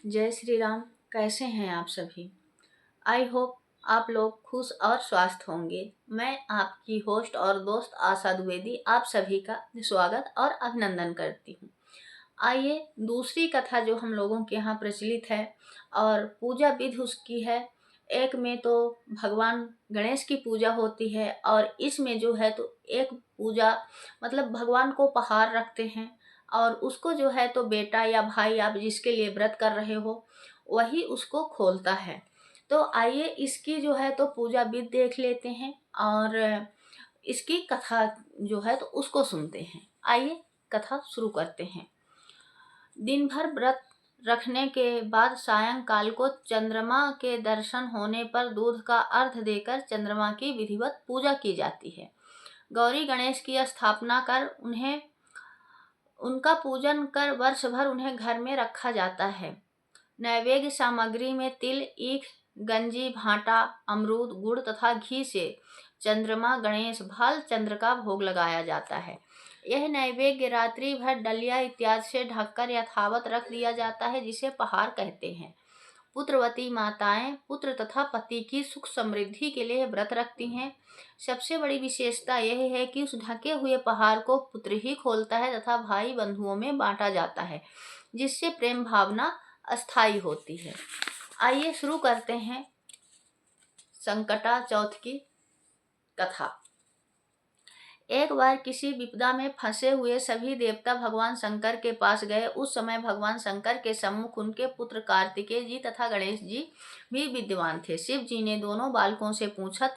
जय श्री राम। कैसे हैं आप सभी? आई होप आप लोग खुश और स्वस्थ होंगे। मैं आपकी होस्ट और दोस्त आशा द्विवेदी आप सभी का स्वागत और अभिनंदन करती हूँ। आइए, दूसरी कथा जो हम लोगों के यहाँ प्रचलित है और पूजा विधि उसकी है। एक में तो भगवान गणेश की पूजा होती है और इसमें जो है तो एक पूजा मतलब भगवान को उपहार रखते हैं और उसको जो है तो बेटा या भाई आप जिसके लिए व्रत कर रहे हो वही उसको खोलता है। तो आइए इसकी जो है तो पूजा विधि देख लेते हैं और इसकी कथा जो है तो उसको सुनते हैं। आइए कथा शुरू करते हैं। दिन भर व्रत रखने के बाद सायंकाल को चंद्रमा के दर्शन होने पर दूध का अर्घ देकर चंद्रमा की विधिवत पूजा की जाती है। गौरी गणेश की स्थापना कर उन्हें उनका पूजन कर वर्ष भर उन्हें घर में रखा जाता है। नैवेद्य सामग्री में तिल, ईख, गंजी, भाटा, अमरूद, गुड़ तथा घी से चंद्रमा, गणेश, भाल चंद्र का भोग लगाया जाता है। यह नैवेद्य रात्रि भर डलिया इत्यादि से ढककर यथावत रख दिया जाता है, जिसे पहाड़ कहते हैं। पुत्रवती माताएं पुत्र तथा पति की सुख समृद्धि के लिए व्रत रखती हैं। सबसे बड़ी विशेषता यह है कि उस ढके हुए पहाड़ को पुत्र ही खोलता है तथा भाई बंधुओं में बांटा जाता है, जिससे प्रेम भावना अस्थायी होती है। आइए शुरू करते हैं संकटा चौथ की कथा। एक बार किसी विपदा में फंसे हुए सभी देवता भगवान शंकर के पास गए। उस समय भगवान शंकर के सम्मुख उनके पुत्र कार्तिकेय जी तथा गणेश जी भी विद्यमान थे। शिव जी ने दोनों बालकों से पूछा,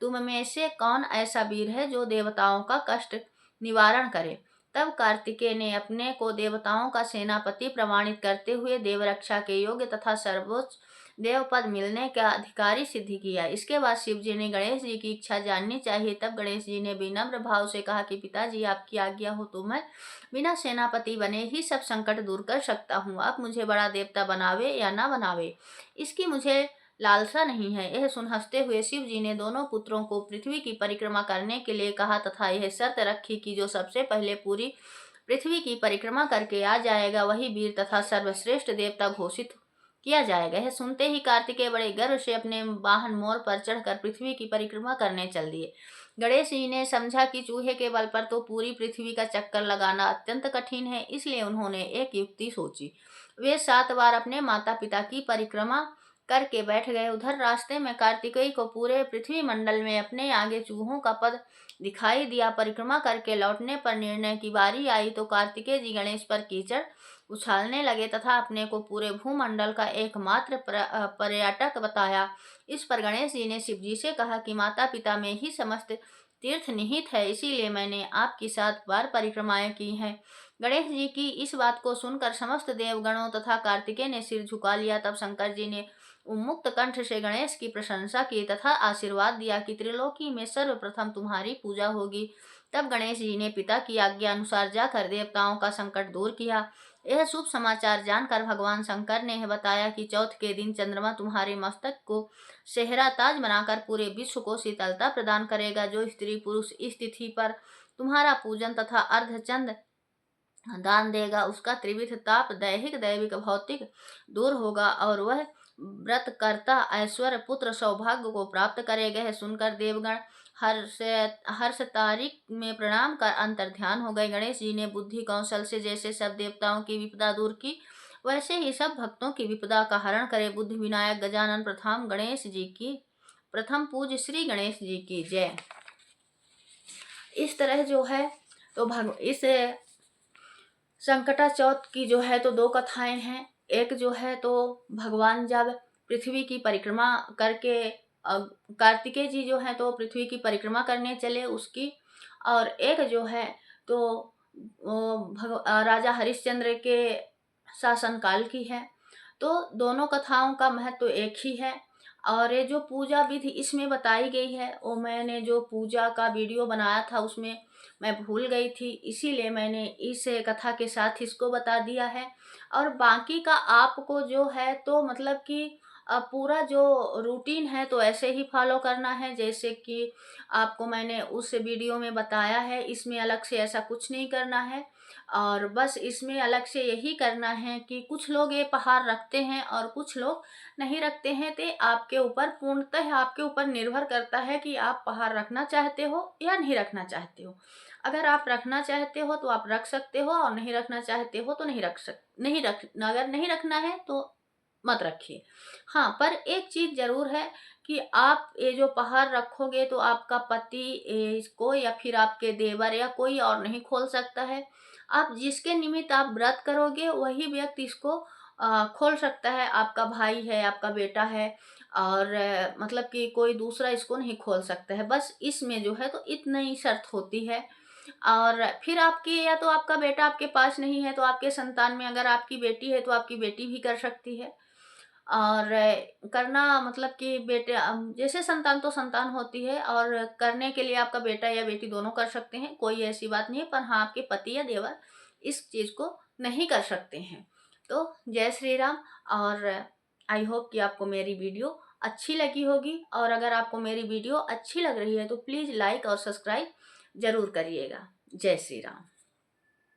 तुम में से कौन ऐसा वीर है जो देवताओं का कष्ट निवारण करे? तब कार्तिकेय ने अपने को देवताओं का सेनापति प्रमाणित करते हुए देवरक्षा के योग्य तथा सर्वोच्च देवपद मिलने का अधिकारी सिद्ध किया। इसके बाद शिव जी ने गणेश जी की इच्छा जाननी चाहिए। तब गणेश जी ने विनम्र भाव से कहा कि पिताजी, आपकी आज्ञा हो तो मैं बिना सेनापति बने ही सब संकट दूर कर सकता हूँ। आप मुझे बड़ा देवता बनावे या ना बनावे, इसकी मुझे लालसा नहीं है। यह सुन हंसते हुए शिव जी ने दोनों पुत्रों को पृथ्वी की परिक्रमा करने के लिए कहा तथा यह शर्त रखी कि जो सबसे पहले पूरी पृथ्वी की परिक्रमा करके आ जाएगा वही वीर तथा सर्वश्रेष्ठ देवता घोषित किया जाएगा। यह सुनते ही कार्तिकेय बड़े गर्व से अपने वाहन मोर पर चढ़कर पृथ्वी की परिक्रमा करने चल दिए। गणेश जी ने समझा कि चूहे के बल पर तो पूरी पृथ्वी का चक्कर लगाना अत्यंत कठिन है, इसलिए उन्होंने एक युक्ति सोची। वे 7 बार अपने माता पिता की परिक्रमा करके बैठ गए। उधर रास्ते में कार्तिकेय को पूरे पृथ्वी मंडल में अपने आगे चूहों का पद दिखाई दिया। परिक्रमा करके लौटने पर निर्णय की बारी आई तो कार्तिकेय जी गणेश पर कीचड़ उछालने लगे तथा अपने को पूरे भूमंडल का एकमात्र पर्यटक बताया। इस पर गणेश जी ने शिव जी से कहा कि माता पिता में ही समस्त तीर्थ निहित है, इसीलिए मैंने आपकी 7 बार परिक्रमाएं की हैं। गणेश जी की इस बात को सुनकर समस्त देवगणों तथा कार्तिकेय ने सिर झुका लिया। तब शंकर जी ने उन्मुक्त कंठ से गणेश की प्रशंसा की तथा आशीर्वाद दिया कि त्रिलोकी में सर्वप्रथम तुम्हारी पूजा होगी। तब गणेश जी ने पिता की आज्ञा अनुसार जाकर देवताओं का संकट दूर किया। यह शुभ समाचार जानकर भगवान शंकर ने बताया कि चौथ के दिन चंद्रमा तुम्हारे मस्तक को सेहरा ताज बनाकर पूरे विश्व को शीतलता प्रदान करेगा। जो स्त्री पुरुष इस तिथि पर तुम्हारा पूजन तथा अर्धचंद दान देगा, उसका त्रिविध ताप दैहिक दैविक भौतिक दूर होगा और वह व्रतकर्ता ऐश्वर्य पुत्र सौभाग्य को प्राप्त करेगा। यह सुनकर देवगण हर्ष तारिक में प्रणाम कर अंतर ध्यान हो गए। गणेश जी ने बुद्धि कौशल से जैसे सब देवताओं की विपदा दूर की, वैसे ही सब भक्तों की विपदा का हरण करे। बुद्धि विनायक गजानन प्रथम गणेश जी की प्रथम पूज्य श्री गणेश जी की जय। इस तरह जो है तो इस संकटा चौथ की जो है तो 2 कथाएं हैं। एक जो है तो भगवान जब पृथ्वी की परिक्रमा करके कार्तिकेय जी जो है तो पृथ्वी की परिक्रमा करने चले उसकी, और एक जो है तो राजा हरिश्चंद्र के शासनकाल की है। तो दोनों कथाओं का महत्व एक ही है। और ये जो पूजा विधि इसमें बताई गई है वो मैंने जो पूजा का वीडियो बनाया था उसमें मैं भूल गई थी, इसीलिए मैंने इस कथा के साथ इसको बता दिया है। और बाकी का आपको जो है तो मतलब कि पूरा जो रूटीन है तो ऐसे ही फॉलो करना है जैसे कि आपको मैंने उस वीडियो में बताया है। इसमें अलग से ऐसा कुछ नहीं करना है। और बस इसमें अलग से यही करना है कि कुछ लोग ये पहाड़ रखते हैं और कुछ लोग नहीं रखते हैं, तो आपके ऊपर पूर्णतः आपके ऊपर निर्भर करता है कि आप पहाड़ रखना चाहते हो या नहीं रखना चाहते हो। अगर आप रखना चाहते हो तो आप रख सकते हो, और नहीं रखना चाहते हो तो नहीं रख अगर नहीं रखना है तो मत रखिए। हाँ, पर एक चीज़ ज़रूर है कि आप ये जो पहाड़ रखोगे तो आपका पति इसको या फिर आपके देवर या कोई और नहीं खोल सकता है। आप जिसके निमित्त आप व्रत करोगे वही व्यक्ति इसको खोल सकता है। आपका भाई है, आपका बेटा है, और मतलब कि कोई दूसरा इसको नहीं खोल सकता है। बस इसमें जो है तो इतना ही शर्त होती है। और फिर आपकी, या तो आपका बेटा आपके पास नहीं है तो आपके संतान में अगर आपकी बेटी है तो आपकी बेटी भी कर सकती है। और करना मतलब कि बेटे जैसे संतान तो संतान होती है, और करने के लिए आपका बेटा या बेटी दोनों कर सकते हैं, कोई ऐसी बात नहीं है। पर हाँ, आपके पति या देवर इस चीज़ को नहीं कर सकते हैं। तो जय श्री राम। और आई होप कि आपको मेरी वीडियो अच्छी लगी होगी, और अगर आपको मेरी वीडियो अच्छी लग रही है तो प्लीज़ लाइक और सब्सक्राइब ज़रूर करिएगा। जय श्री राम।